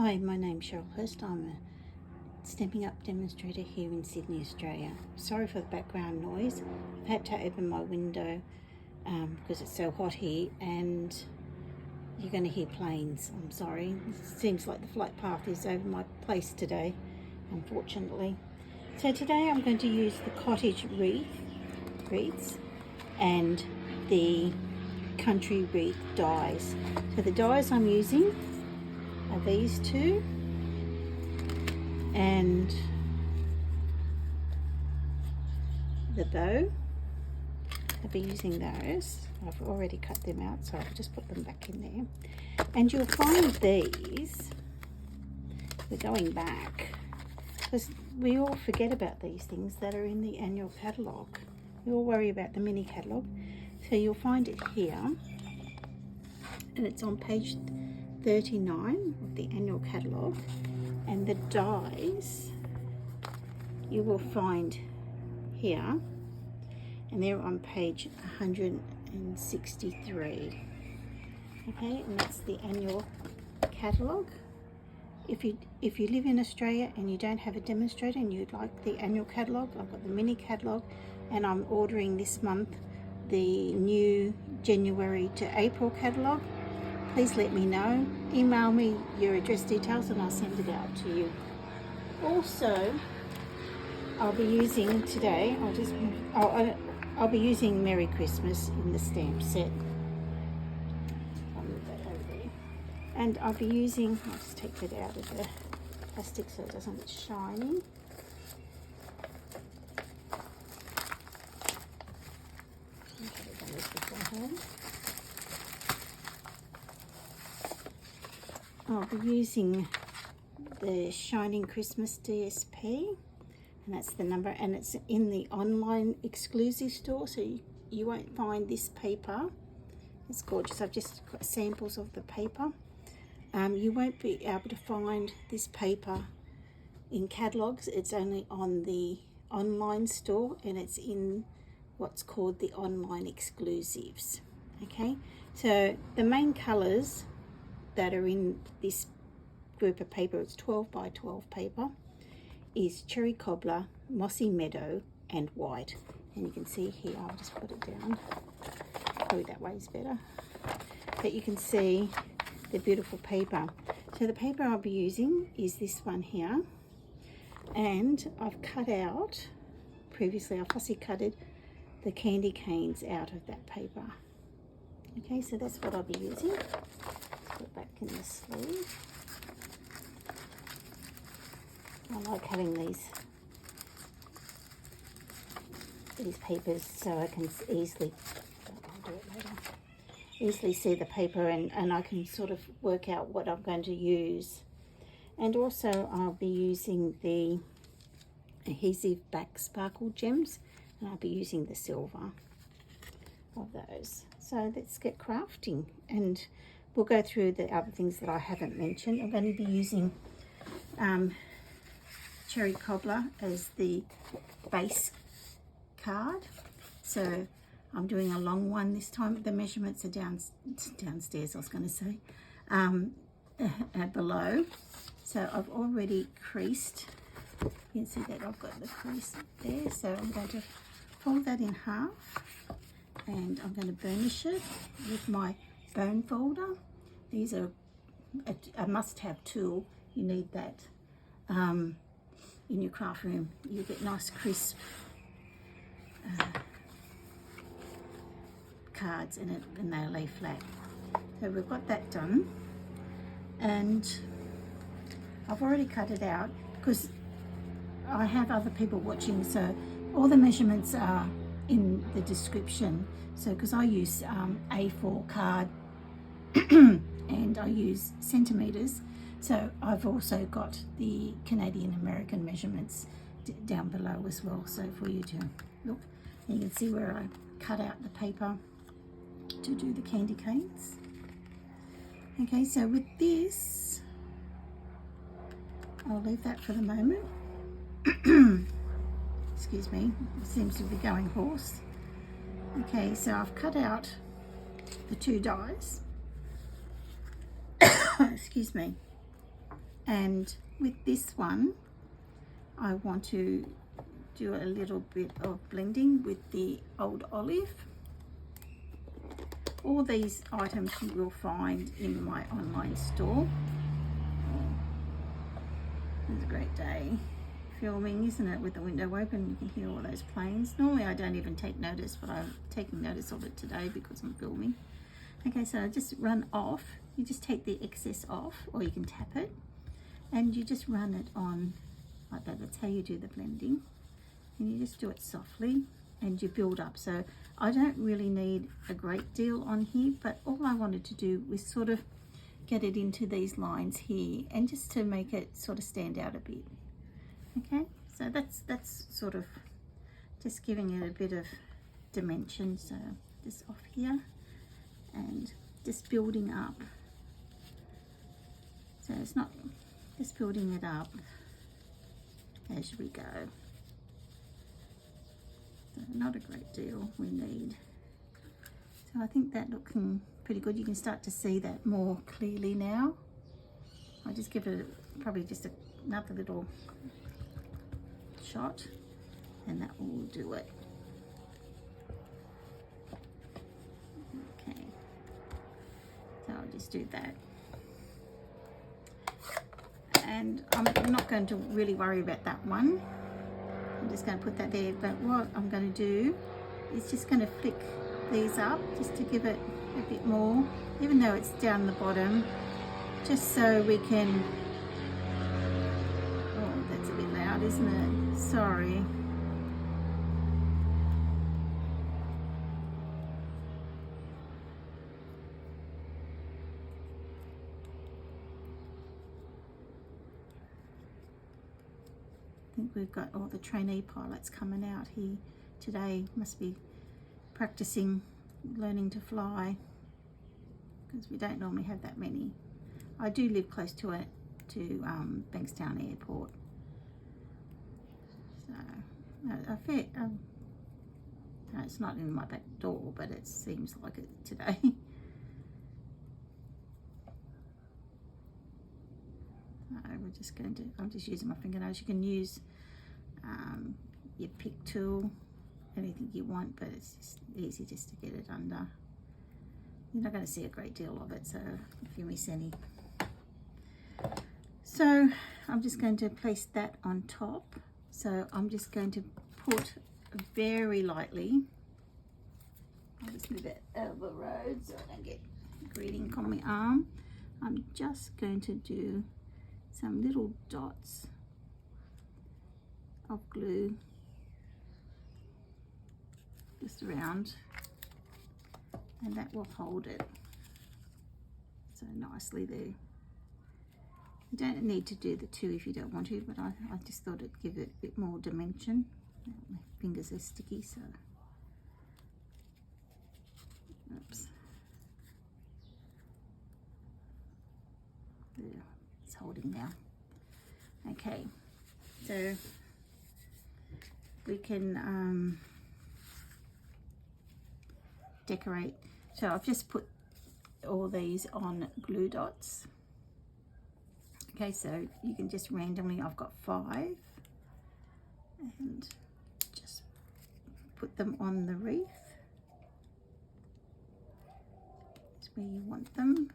Hi, my name's Cheryl Hurst. I'm a Stampin' Up demonstrator here in Sydney, Australia. Sorry for the background noise. I've had to open my window because it's so hot here and you're going to hear planes. I'm sorry. It seems like the flight path is over my place today, unfortunately. So today I'm going to use the Cottage wreaths and the country wreath dies. So the dies I'm using are these two and the bow. I'll be using those. I've already cut them out, so I'll just put them back in there. And you'll find these, we're going back, because we all forget about these things that are in the annual catalogue. We all worry about the mini catalogue. So you'll find it here, and it's on page 39 of the annual catalogue, and the dies you will find here, and they're on page 163. Okay, and that's the annual catalogue. If you live in Australia and you don't have a demonstrator and you'd like the annual catalogue, I've got the mini catalogue, and I'm ordering this month the new January to April catalogue. Please let me know. Email me your address details and I'll send it out to you. Also, I'll be using today, I'll be using Merry Christmas in the stamp set. I'll move that over there. And I'll be using, I'll just take that out of the plastic so it doesn't get shiny. I'll be using the Shining Christmas DSP, and that's the number, and it's in the online exclusive store, so you won't find this paper. It's gorgeous. I've just got samples of the paper. You won't be able to find this paper in catalogues. It's only on the online store, and it's in what's called the online exclusives. Okay, so the main colours that are in this group of paper, it's 12 by 12 paper, is Cherry Cobbler, Mossy Meadow and White. And you can see here, I'll just put it down, probably that way is better, but you can see the beautiful paper. So the paper I'll be using is this one here, and I've cut out, previously I fussy cutted the candy canes out of that paper. Okay, so that's what I'll be using. Put it back in the sleeve. I like having these papers so I can easily, I'll do it later, easily see the paper, and I can sort of work out what I'm going to use. And also I'll be using the adhesive back sparkle gems, and I'll be using the silver of those. So let's get crafting, and we'll go through the other things that I haven't mentioned. I'm going to be using Cherry Cobbler as the base card. So I'm doing a long one this time. The measurements are downstairs, I was going to say, below. So I've already creased. You can see that I've got the crease there. So I'm going to fold that in half, and I'm going to burnish it with my bone folder. These are a must-have tool. You need that in your craft room. You get nice crisp cards in it, and they lay flat. So we've got that done, and I've already cut it out because I have other people watching, so all the measurements are in the description. So because I use A4 card and I use centimeters, so I've also got the Canadian American measurements down below as well, so for you to look. And you can see where I cut out the paper to do the candy canes. Okay, so with this, I'll leave that for the moment. Excuse me, it seems to be going hoarse. Okay, so I've cut out the two dies. Excuse me. And with this one, I want to do a little bit of blending with the old olive. All these items you will find in my online store. It's a great day filming, isn't it, with the window open? You can hear all those planes. Normally I don't even take notice, but I'm taking notice of it today because I'm filming. Okay, so just run off. You just take the excess off, or you can tap it, and you just run it on like that. That's how you do the blending. And you just do it softly and you build up. So I don't really need a great deal on here, but all I wanted to do was sort of get it into these lines here, and just to make it sort of stand out a bit. Okay, so that's sort of just giving it a bit of dimension. So just off here and just building up. So it's not just building it up as we go. So not a great deal we need. So I think that looking pretty good. You can start to see that more clearly now. I'll just give it probably just another little shot, and that will do it. Okay, so I'll just do that. And I'm not going to really worry about that one. I'm just going to put that there, but what I'm going to do is just going to flick these up just to give it a bit more, even though it's down the bottom, just so we can, oh, that's a bit loud, isn't it? Sorry. I think we've got all the trainee pilots coming out here today. Must be practicing learning to fly, because we don't normally have that many. I do live close to Bankstown Airport, so it's not in my back door, but it seems like it today. We're just going to, I'm just using my fingernails. You can use your pick tool, anything you want, but it's just easy just to get it under. You're not going to see a great deal of it, so if you miss any. So I'm just going to place that on top. So I'm just going to put very lightly, I'll just move it out of the road so I don't get greeting on my arm. I'm just going to do some little dots of glue just around, and that will hold it so nicely there. You don't need to do the two if you don't want to, but I just thought it'd give it a bit more dimension. My fingers are sticky, so oops. There, it's holding now. Okay, so we can decorate. So I've just put all these on glue dots. Okay, so you can just randomly, I've got 5, and just put them on the wreath. It's where you want them.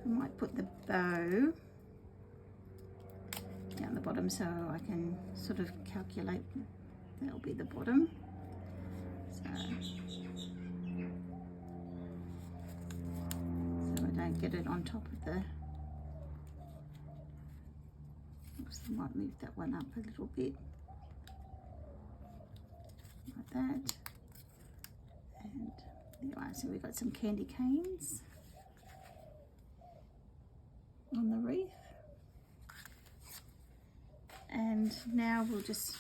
I might put the bow down the bottom so I can sort of calculate that'll be the bottom. So I don't get it on top of the, oops, I might move that one up a little bit like that. And there you are. So we've got some candy canes on the wreath. And now we'll just,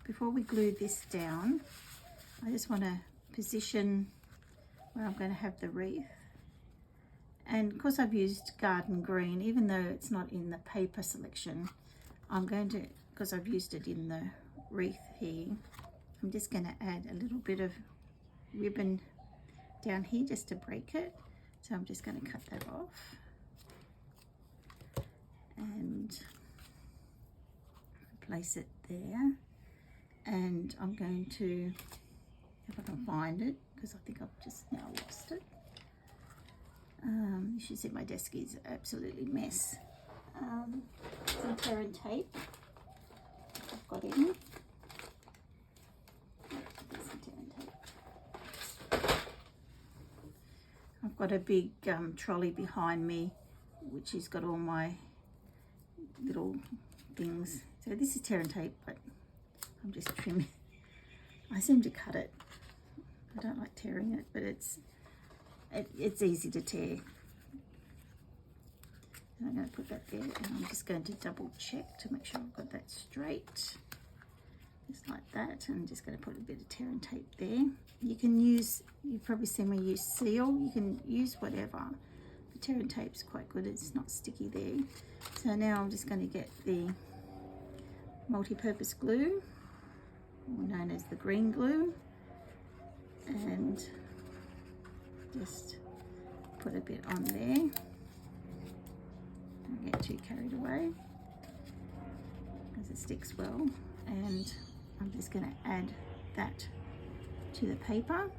before we glue this down, I just want to position where I'm going to have the wreath. And because I've used garden green, even though it's not in the paper selection, I'm going to, because I've used it in the wreath here, I'm just going to add a little bit of ribbon down here just to break it. So I'm just going to cut that off. And place it there. And I'm going to, if I can find it, because I think I've just now lost it. You should see my desk is absolutely a mess. Some tear and tape I've got in. There's some tear and tape. I've got a big trolley behind me, which has got all my little things. So this is tear and tape, but I'm just trimming. I seem to cut it. I don't like tearing it, but it's easy to tear. And I'm going to put that there, and I'm just going to double check to make sure I've got that straight. Just like that, and I'm just going to put a bit of tear and tape there. You can use, you've probably seen me use seal, you can use whatever. The tear and tape's quite good, it's not sticky there. So now I'm just going to get the multi-purpose glue, known as the green glue, and just put a bit on there. Don't get too carried away because it sticks well. And I'm just going to add that to the paper,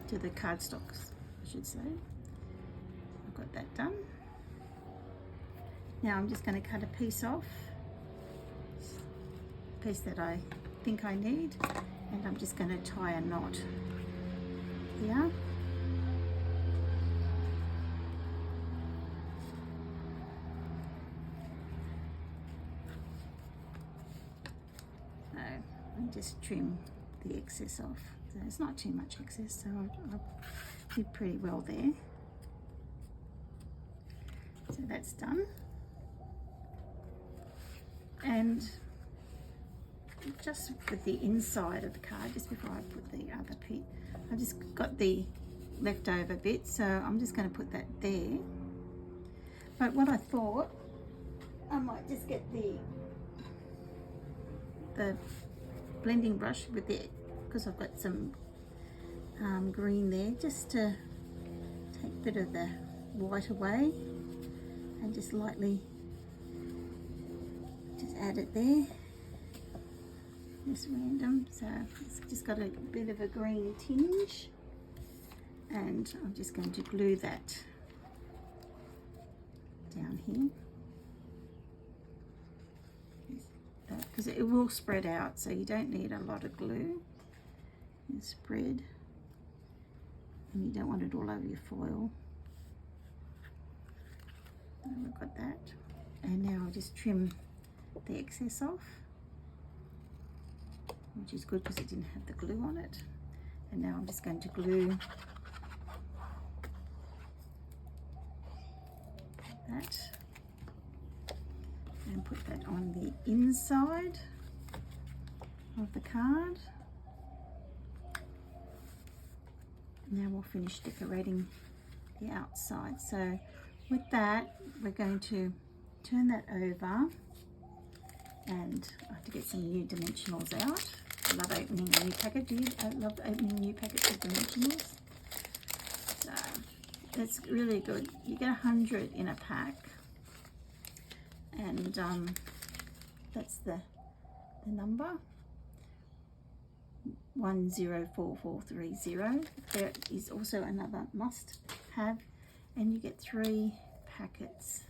to the cardstocks, I should say. I've got that done. Now I'm just going to cut a piece off, a piece that I think I need, and I'm just going to tie a knot here. And just trim the excess off. So it's not too much excess, so I did pretty well there. So that's done. And just with the inside of the card, just before I put the other piece, I just got the leftover bit, so I'm just going to put that there. But what I thought, I might just get the blending brush with it, because I've got some green there, just to take a bit of the white away and just lightly just add it there. Just random, so it's just got a bit of a green tinge, and I'm just going to glue that down here, because it will spread out, so you don't need a lot of glue. You spread, and you don't want it all over your foil. And we've got that, and now I'll just trim the excess off, which is good because it didn't have the glue on it. And now I'm just going to glue that and put that on the inside of the card. Now we'll finish decorating the outside. So with that, we're going to turn that over, and I have to get some new dimensionals out. I love opening a new packet. I love opening new packets of dimensionals. So it's really good. You get 100 in a pack, and that's the number 104430. There is also another must have, and you get 3 packets,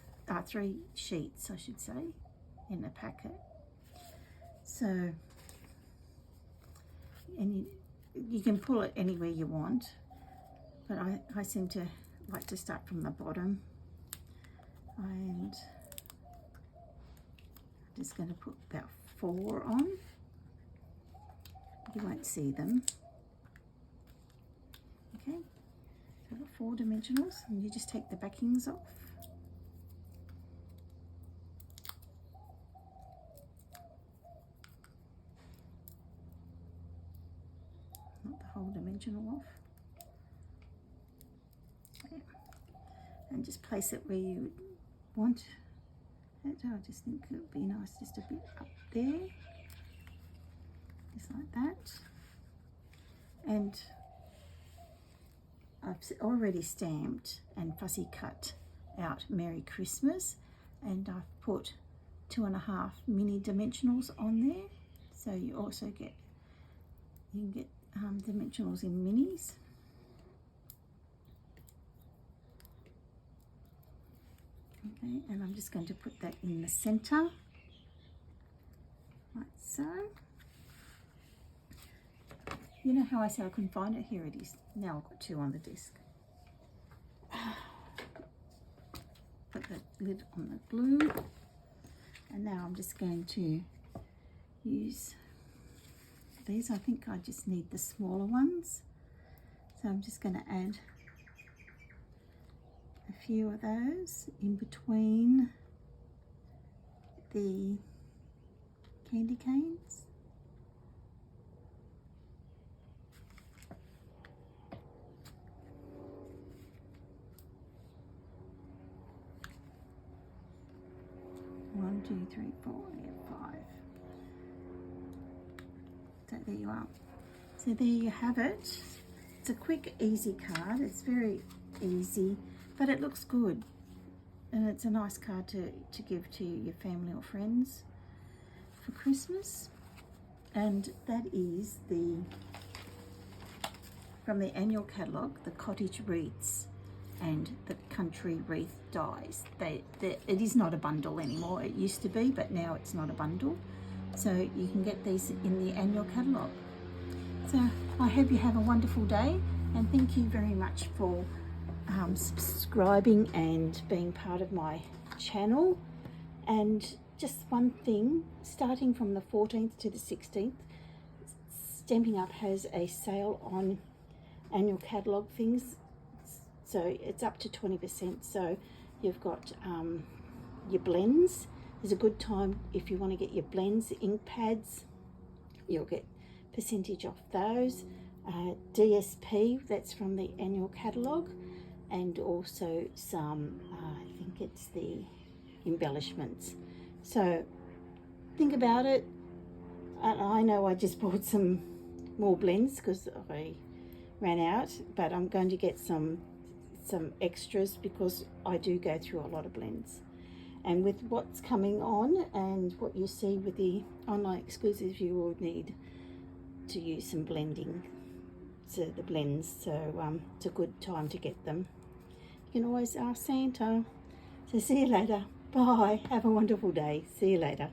3 sheets I should say, in a packet. So, and you can pull it anywhere you want, but I seem to like to start from the bottom, and I'm just going to put about 4 on. You won't see them. Okay, so I've got 4 dimensionals, and you just take the backings off. Not the whole dimensional off. Okay. And just place it where you want it. I just think it would be nice just a bit up there. Just like that. And I've already stamped and fussy cut out Merry Christmas, and I've put 2.5 mini dimensionals on there, so you also get dimensionals in minis. Okay, and I'm just going to put that in the center, like so. You know how I said I couldn't find it? Here it is. Now I've got 2 on the disc. Put the lid on the glue, and now I'm just going to use these. I think I just need the smaller ones, so I'm just going to add a few of those in between the candy canes. One, two, three, four, yeah, 5. So there you are. So there you have it. It's a quick, easy card. It's very easy, but it looks good. And it's a nice card to give to your family or friends for Christmas. And that is from the Annual Catalogue, the Cottage Wreaths and the Country Wreath dies. It is not a bundle anymore. It used to be, but now it's not a bundle. So you can get these in the Annual Catalogue. So I hope you have a wonderful day, and thank you very much for subscribing and being part of my channel. And just one thing, starting from the 14th to the 16th, Stampin' Up has a sale on Annual Catalogue things. So it's up to 20%. So you've got your blends. There's a good time if you want to get your blends, ink pads. You'll get percentage off those. DSP, that's from the Annual Catalogue. And also some, I think it's the embellishments. So think about it. I know I just bought some more blends because I ran out, but I'm going to get some extras because I do go through a lot of blends. And with what's coming on and what you see with the online exclusives, you will need to use some blending, so the blends. So it's a good time to get them. You can always ask Santa. So see you later. Bye. Have a wonderful day. See you later.